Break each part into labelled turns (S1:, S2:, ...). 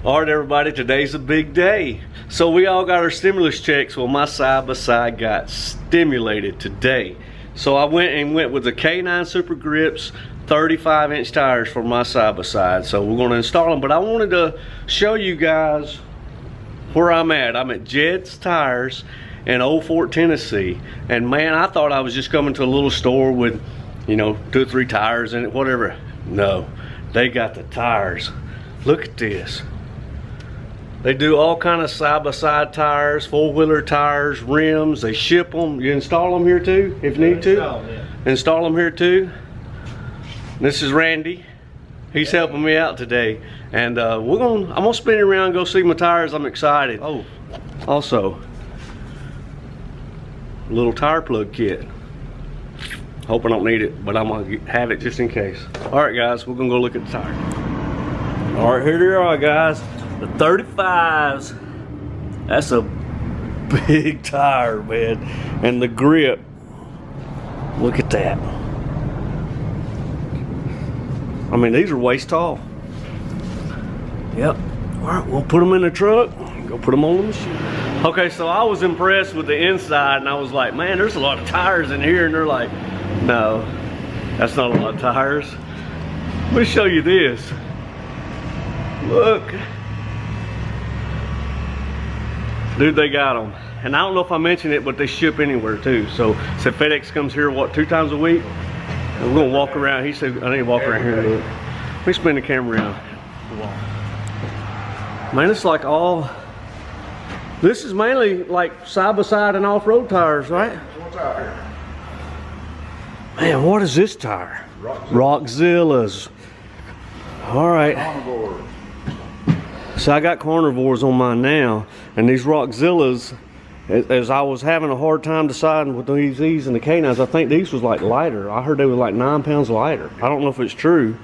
S1: All right, everybody, today's a big day. So we all got our stimulus checks. Well, my side-by-side got stimulated today. So I went with the K9 Super Grips 35-inch tires for my side-by-side. So we're gonna install them, but I wanted to show you guys where I'm at. I'm at Jed's Tires in Old Fort, Tennessee. And man, I thought I was just coming to a little store with, you know, 2 or 3 tires in it, whatever. No, they got the tires. Look at this. They do all kind of side-by-side tires, 4-wheeler tires, rims. They ship them. You install them here too, if you need to. Install them here too. This is Randy. He's helping me out today, and I'm gonna spin it around and go see my tires. I'm excited. Oh, also, a little tire plug kit. Hope I don't need it, but I'm gonna have it just in case. All right, guys, we're gonna go look at the tire. All right, here they are, guys. The 35s. That's a big tire, man. And the grip, look at that. I mean, these are waist tall. Yep. All right, we'll put them in the truck and go put them on the machine. Okay, so I was impressed with the inside, and I was like, man, there's a lot of tires in here. And they're like, no, that's not a lot of tires. Let me show you this. Look. Dude, they got them. And I don't know if I mentioned it, but they ship anywhere too. So FedEx comes here, what, 2 times a week? And we're gonna walk around. He said, I need to walk around here and look. Let me spin the camera around. Man, it's like all, this is mainly like side-by-side and off-road tires, right?
S2: What's out here?
S1: Man, what is this tire? Rockzillas. All right.
S2: Carnivore.
S1: So I got carnivores on mine now, and these Rockzillas, as I was having a hard time deciding with these and the K9s, I think these was like lighter. I heard they were like 9 pounds lighter. I don't know if it's true.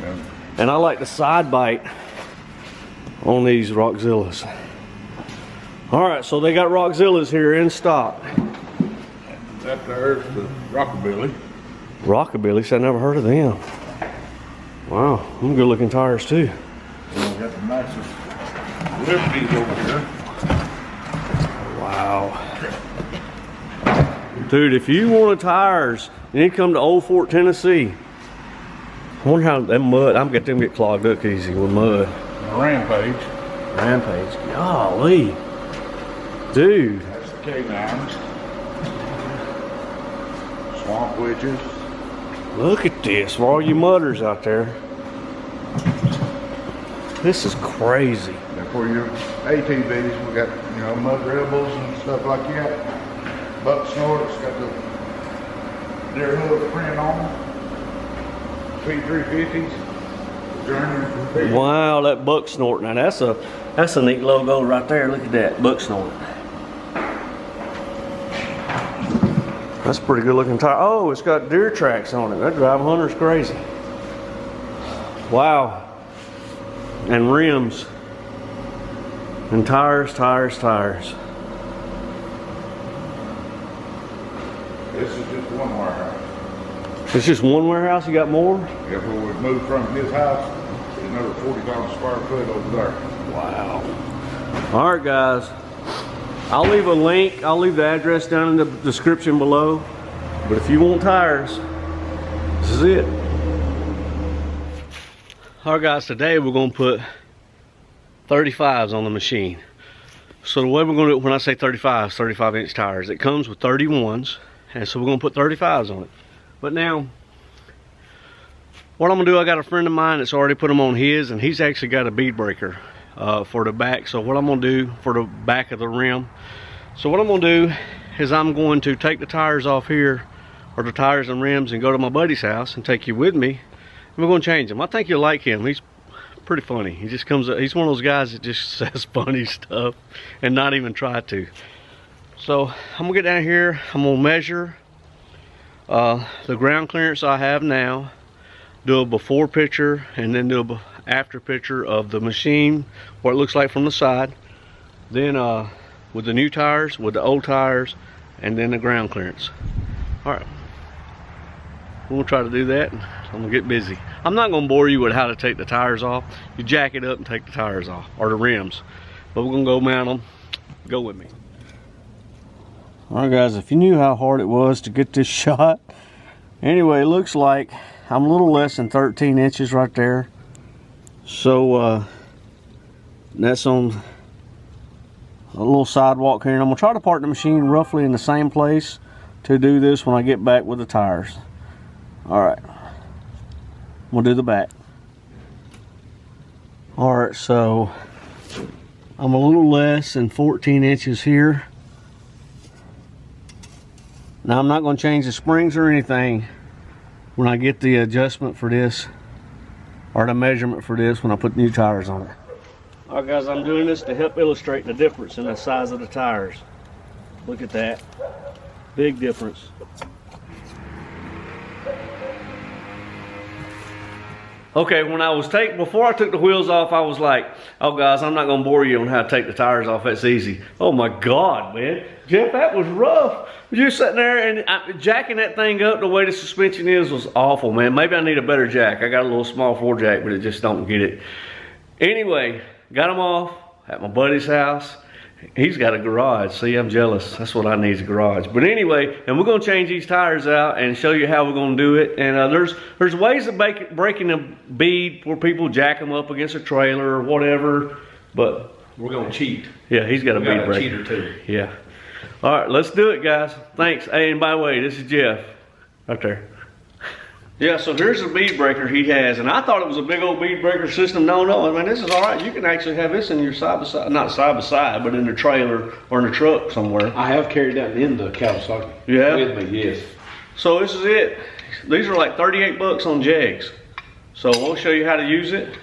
S1: Yeah. And I like the side bite on these Rockzillas. All right, so they got Rockzillas here in stock.
S2: That there's the Rockabilly.
S1: Rockabilly, so I never heard of them. Wow, them good looking tires too.
S2: We got the nicest Liberties over here.
S1: Wow. Dude, if you want tires, you need to come to Old Fort, Tennessee. I wonder how that mud, I'm gonna get clogged up easy with mud.
S2: Rampage.
S1: Rampage, golly. Dude.
S2: That's the K9s. Swamp Witches.
S1: Look at this, for all you mudders out there. This is crazy.
S2: And for your ATVs, we got, you know, mud rebels and stuff like that. Buck snorts, got the deer hoof print on them. P350s. Journey.
S1: Wow, that buck snort. Now that's a neat logo right there. Look at that, buck snort. That's a pretty good looking tire. Oh, it's got deer tracks on it. That drive hunter's crazy. Wow. And rims. And tires, tires, tires.
S2: This is just one warehouse.
S1: It's just one warehouse? You got more?
S2: Yeah, where we moved from his house, there's another 40,000 square foot over there.
S1: Wow. All right, guys. I'll leave a link, I'll leave the address down in the description below. But if you want tires, this is it. All right, guys, today we're gonna put 35s on the machine. So the way we're gonna do it, when I say 35s, 35-inch tires, it comes with 31s, and so we're gonna put 35s on it. But now, what I'm gonna do, I got a friend of mine that's already put them on his, and he's actually got a bead breaker for the back. So what I'm gonna do for the back of the rim, so what I'm gonna do is I'm going to take the tires off here, or the tires and rims, and go to my buddy's house and take you with me, and we're gonna change them. I think you'll like him. He's pretty funny. He just comes up, he's one of those guys that just says funny stuff and not even try to. So I'm gonna get down here, I'm gonna measure the ground clearance I have now, do a before picture, and then do a after picture of the machine, what it looks like from the side, then with the new tires, with the old tires, and then the ground clearance. All right, we'll try to do that and So I'm gonna get busy. I'm not gonna bore you with how to take the tires off. You jack it up and take the tires off, or the rims. But we're gonna go mount them. Go with me. All right, guys, if you knew how hard it was to get this shot. Anyway, it looks like I'm a little less than 13 inches right there. So that's on a little sidewalk here. And I'm gonna try to park the machine roughly in the same place to do this when I get back with the tires. All right, we'll do the back. All right, so I'm a little less than 14 inches here. Now I'm not going to change the springs or anything when I get the adjustment for this, or the measurement for this when I put new tires on it. All right, guys, I'm doing this to help illustrate the difference in the size of the tires. Look at that, big difference. Okay, when I was before I took the wheels off, I was like, oh guys, I'm not gonna bore you on how to take the tires off, that's easy. Oh my God, man. Jeff, that was rough. You're sitting there and jacking that thing up the way the suspension is was awful, man. Maybe I need a better jack. I got a little small 4-jack, but it just don't get it. Anyway, got them off at my buddy's house. He's got a garage. See, I'm jealous. That's what I need, is a garage. But anyway, and we're gonna change these tires out and show you how we're gonna do it. And there's ways of breaking a bead where people jack them up against a trailer or whatever. But
S3: we're gonna cheat.
S1: Yeah, he's got a bead breaker.
S3: Cheater too.
S1: Yeah. All right, let's do it, guys. Thanks. Hey, and by the way, this is Jeff, right there. Yeah, so here's the bead breaker he has, and I thought it was a big old bead breaker system. No, I mean, this is all right. You can actually have this in your side-by-side, not side-by-side, but in the trailer or in the truck somewhere.
S3: I have carried that in the Kawasaki.
S1: Yeah?
S3: With me, yes.
S1: So this is it. These are like 38 bucks on Jegs. So we'll show you how to use it,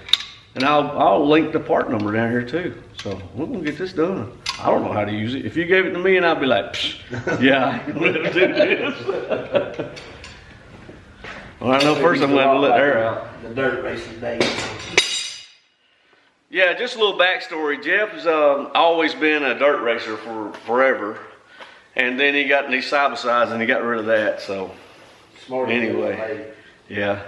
S1: and I'll link the part number down here too. So we're gonna get this done. I don't know how to use it. If you gave it to me, and I'd be like, psh, yeah, I can do this. Well, I know first I'm going to let air out.
S3: The dirt racing days.
S1: Yeah, just a little backstory. Jeff has always been a dirt racer for forever, and then he got these side-by-sides and he got rid of that. So
S3: Smart
S1: anyway, yeah,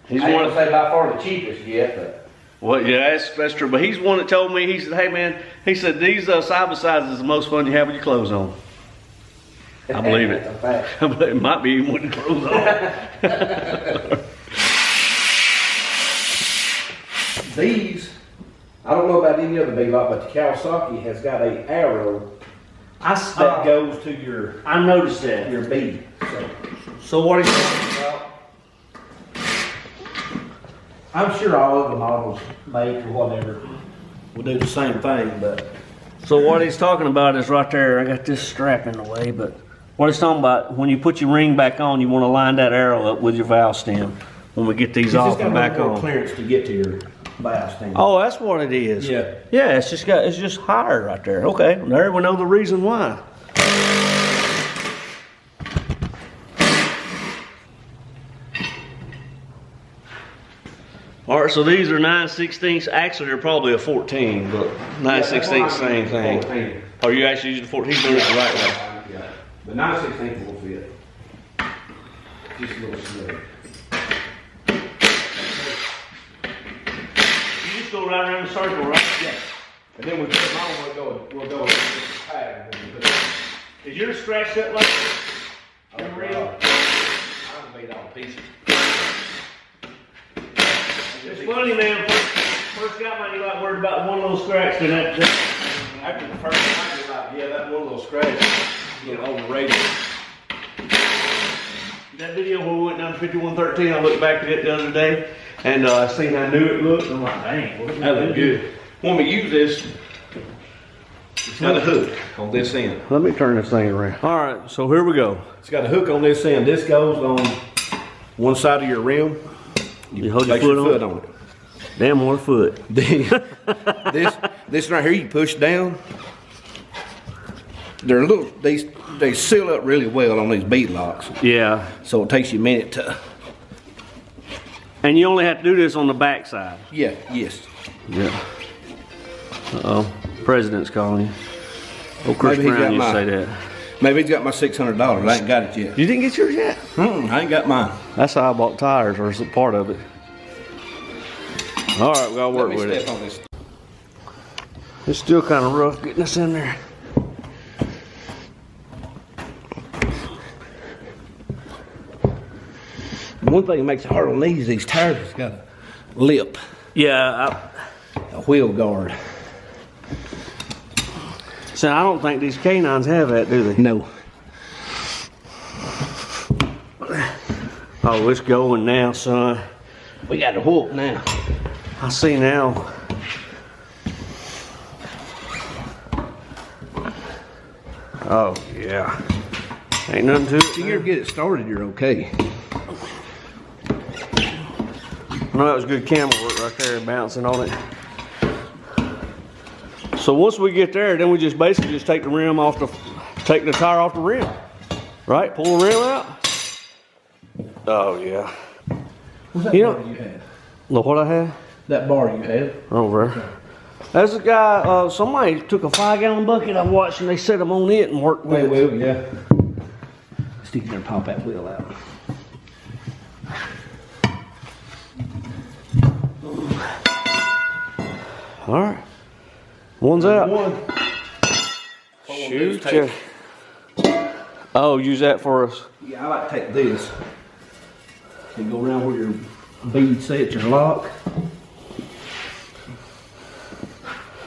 S3: he's one to say by far the cheapest yet. But
S1: well, yeah, that's true. But he's one that told me, he said, "Hey man," he said, "these side-by-sides is the most fun you have with your clothes on." I believe it. It might be even with the clothes on.
S3: These, I don't know about any other bead lock, but the Kawasaki has got an arrow that goes to your.
S1: I noticed that.
S3: Your bead.
S1: So what he's talking about?
S3: I'm sure all of the models make or whatever will do the same thing, but.
S1: So what he's talking about is right there. I got this strap in the way, but what he's talking about, when you put your ring back on, you want to line that arrow up with your valve stem when we get these off and back on.
S3: Clearance to get to your valve stem.
S1: Oh, that's what it is.
S3: Yeah.
S1: Yeah, it's just higher right there. Okay, there we know the reason why. All right, so these are 9/16. Actually, they're probably a 14, but 9/16, same thing.
S3: 14.
S1: Oh, you actually using the 14? Doing it the right way.
S3: Yeah. The 9/16 will fit. Just a little smooth.
S1: You just go right around the circle, right?
S3: Yes. And then we put them on, we'll go with this pad.
S1: Is yours scratched up like this?
S3: Oh, real? I made all pieces.
S1: It's funny, man. First got mine, you like worried about one little scratch, then that.
S3: After the first time, you're like, yeah, that one little scratch, you know, overrated.
S1: That video where we went down to 5113, I looked back at it the other day, and I seen how new it looked. I'm like, dang,
S3: That looked good. When we use this, it's got a hook on this end.
S1: Let me turn this thing around. All right, so here we go.
S3: It's got a hook on this end. This goes on one side of your rim.
S1: You hold your
S3: Place
S1: foot
S3: on it.
S1: Damn, one foot.
S3: This right here, you push down. They're a little. They seal up really well on these bead locks.
S1: Yeah.
S3: So it takes you a minute to.
S1: And you only have to do this on the back side.
S3: Yeah. Yes.
S1: Yeah. Uh-oh. President's calling you. Oh, Chris
S3: Maybe he's
S1: Brown
S3: got
S1: used to say that.
S3: Maybe he's got my $600. I ain't got it yet.
S1: You didn't get yours yet?
S3: I ain't got mine.
S1: That's how I bought tires, or is it part of it? All right, we gotta work with it.
S3: On this.
S1: It's still kind of rough getting us in there.
S3: One thing that makes it hard on these tires has got a lip,
S1: Yeah,
S3: a wheel guard.
S1: so I don't think these canines have that, do they?
S3: No.
S1: Oh, it's going now, son.
S3: We got the hook now.
S1: I see now. Oh, yeah. Ain't nothing to it.
S3: If you ever get it started, you're okay.
S1: No, that was good camera work right there, bouncing on it. So once we get there, then we just basically just take the rim off take the tire off the rim. Right? Pull the rim out. Oh, yeah.
S3: What's that bar you had?
S1: Look what I had?
S3: That bar you had?
S1: Over there. There's a guy, somebody took a 5-gallon bucket I watched and they set them on it and worked with it.
S3: Well, yeah. Stick it there and pop that wheel out.
S1: All right. One's out.
S3: One.
S1: Shoot ya. Oh, use that for us.
S3: Yeah, I like to take this and go around where your bead sets your lock.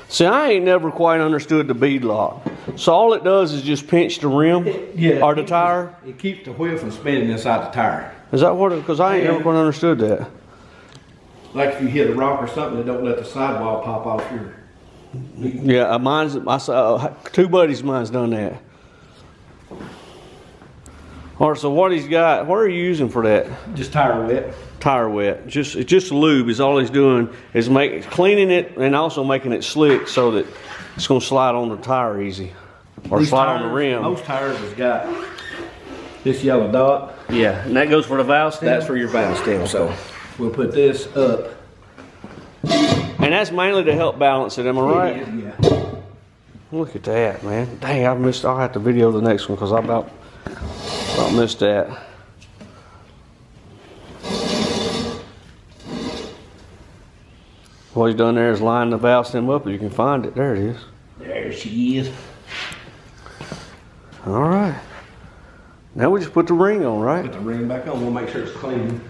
S1: See, I ain't never quite understood the bead lock. So all it does is just pinch the rim or the tire?
S3: It keeps the wheel from spinning inside the tire.
S1: Is that what it, because I ain't never quite understood that.
S3: Like if you hit a rock or something, it don't let the sidewall pop off your...
S1: Yeah, I saw two buddies of mine's done that. All right, so what he's got, what are you using for that?
S3: Just tire wet.
S1: Tire wet. It's just lube is all he's doing is cleaning it and also making it slick so that it's gonna slide on the tire easy. Or
S3: These
S1: slide
S3: tires,
S1: on the rim.
S3: Most tires has got this yellow dot.
S1: Yeah, and that goes for the valve stem?
S3: That's for your valve stem, so we'll put this up.
S1: And that's mainly to help balance it, am I right?
S3: Yeah.
S1: Look at that, man. Dang, I'll have to video the next one because I about missed that. What he's done there is line the valve stem up. You can find it. There it is.
S3: There she is.
S1: All right. Now we just put the ring on, right?
S3: Put the ring back on. We'll make sure it's clean.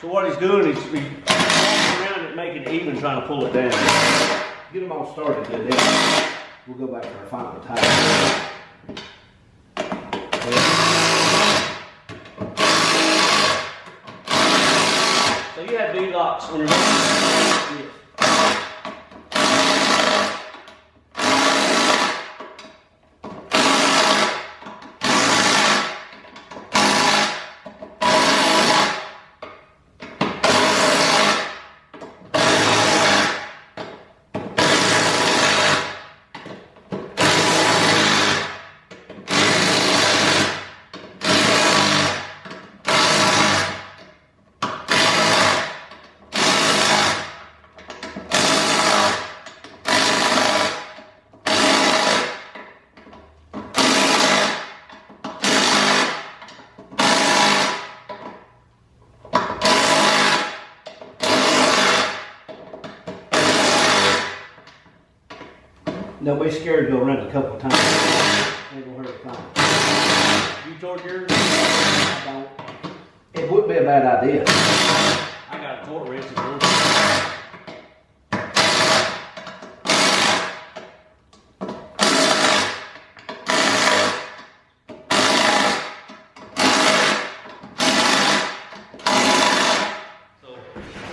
S1: So what he's doing is he's walking around it, making it even, trying to pull it down.
S3: Get them all started, then we'll go back to our final tire.
S1: So you have bead locks on your yes.
S3: Don't be scared to go around a couple of times. Ain't gonna hurt the car.
S1: You torque yours?
S3: I don't. It would be a bad idea.
S1: I got a torque wrench.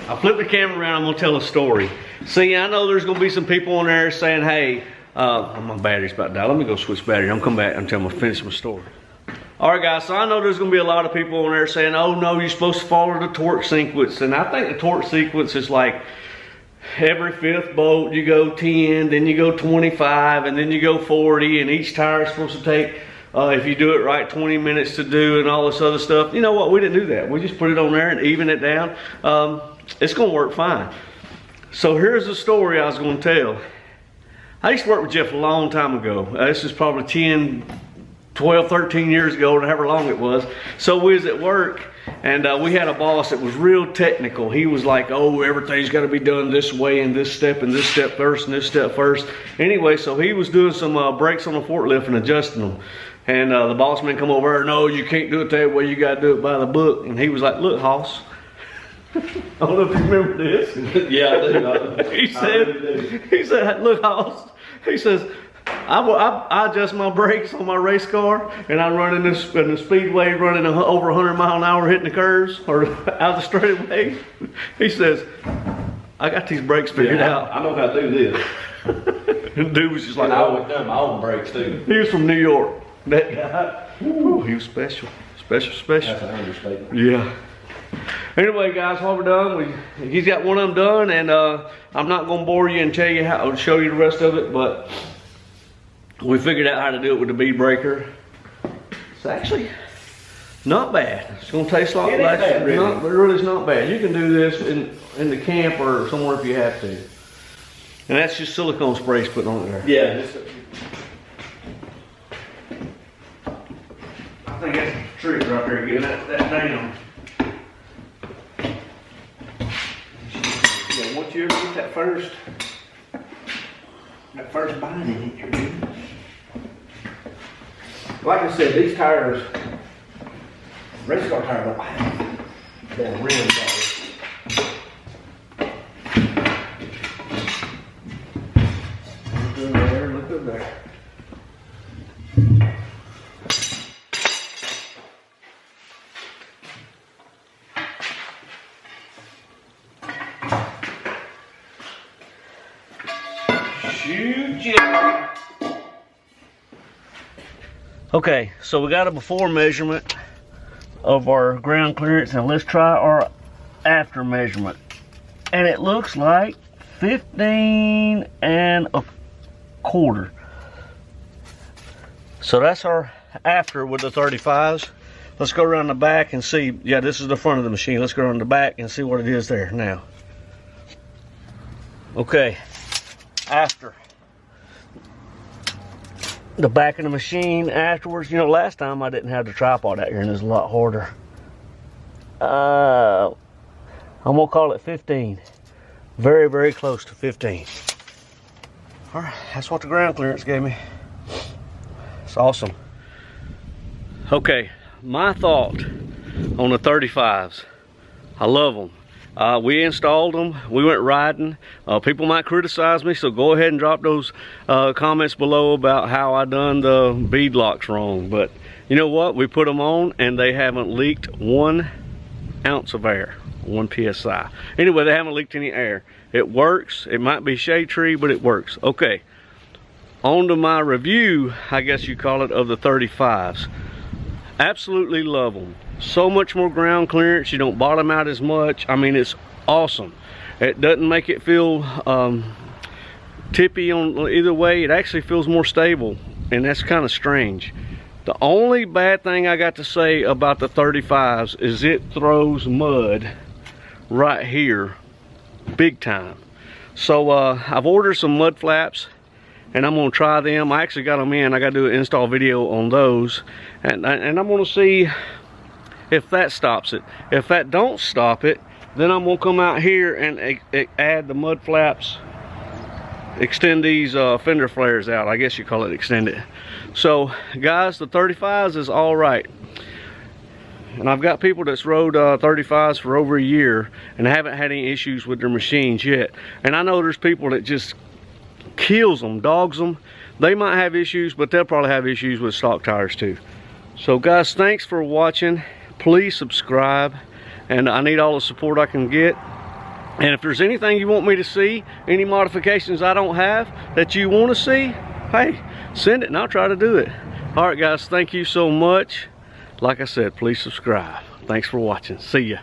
S1: I flip the camera around, I'm gonna tell a story. See, I know there's gonna be some people on there saying, hey, my battery's about to die. Let me go switch battery. I'm come back until I'm finish my story. All right, guys, so I know there's gonna be a lot of people on there saying, oh no, you're supposed to follow the torque sequence. And I think the torque sequence is like, every 5th bolt you go 10, then you go 25, and then you go 40, and each tire is supposed to take, if you do it right, 20 minutes to do, and all this other stuff. You know what, we didn't do that. We just put it on there and even it down. It's gonna work fine. So here's the story I was gonna tell. I used to work with Jeff a long time ago. This is probably 10, 12, 13 years ago, or however long it was. So we was at work, and we had a boss that was real technical. He was like, oh, everything's got to be done this way, and this step first, and this step first. Anyway, so he was doing some brakes on the forklift and adjusting them. And the boss man come over, no, you can't do it that way, you got to do it by the book. And he was like, look, Hoss. I don't know if you remember this.
S3: Yeah, I do.
S1: He said, look, Hoss. He says, I adjust my brakes on my race car, and I run in the speedway, running over 100 miles an hour, hitting the curves or out the straightaway. He says, I got these brakes figured out.
S3: I know how to do this.
S1: And the dude was just like,
S3: and I would have done my own brakes too.
S1: He was from New York. That guy, woo, he was special. Special.
S3: That's an understatement.
S1: Yeah. Anyway, guys, while we're done, he's got one of them done, and I'm not gonna bore you and tell you how, show you the rest of it, but we figured out how to do it with the Bead Breaker. It's actually not bad. It's gonna taste like it really is not bad. You can do this in the camp or somewhere if you have to. And that's just silicone spray he's putting on there.
S3: Yeah.
S1: I think that's the trick right there, getting that down. Yeah, once you ever get that first bite in it, you're good.
S3: Like I said, these tires, race car tires don't have that rim tires. Look good there, look good there.
S1: Okay, so we got a before measurement of our ground clearance, and let's try our after measurement. And it looks like 15 1/4. So that's our after with the 35s. Let's go around the back and see. Yeah, this is the front of the machine. Let's go around the back and see what it is there now. Okay, after. The back of the machine afterwards. You know, last time I didn't have the tripod out here, and it's a lot harder. I'm gonna call it 15. Very, very close to 15. All right, that's what the ground clearance gave me. It's awesome. Okay, my thought on the 35s. I love them. We installed them, we went riding. People might criticize me, so go ahead and drop those comments below about how I done the bead locks wrong. But you know what, we put them on and they haven't leaked 1 ounce of air, 1 psi. Anyway, they haven't leaked any air. It works. It might be shade tree, but it works. Okay, on to my review, I guess you call it, of the 35s. Absolutely love them. So much more ground clearance. You don't bottom out as much. I mean, it's awesome. It doesn't make it feel tippy on either way. It actually feels more stable, and that's kind of strange. The only bad thing I got to say about the 35s is it throws mud right here big time. So I've ordered some mud flaps, and I'm gonna try them. I actually got them in. I gotta do an install video on those, and I'm gonna see if that stops it. If that don't stop it, then I'm gonna come out here and add the mud flaps, extend these fender flares out. I guess you call it extend it. So guys, the 35s is all right. And I've got people that's rode 35s for over a year and haven't had any issues with their machines yet. And I know there's people that just kills them, dogs them. They might have issues, but they'll probably have issues with stock tires too. So guys, thanks for watching. Please subscribe, and I need all the support I can get. And if there's anything you want me to see, any modifications I don't have that you want to see, hey, send it and I'll try to do it. All right guys, thank you so much. Like I said, please subscribe. Thanks for watching. See ya.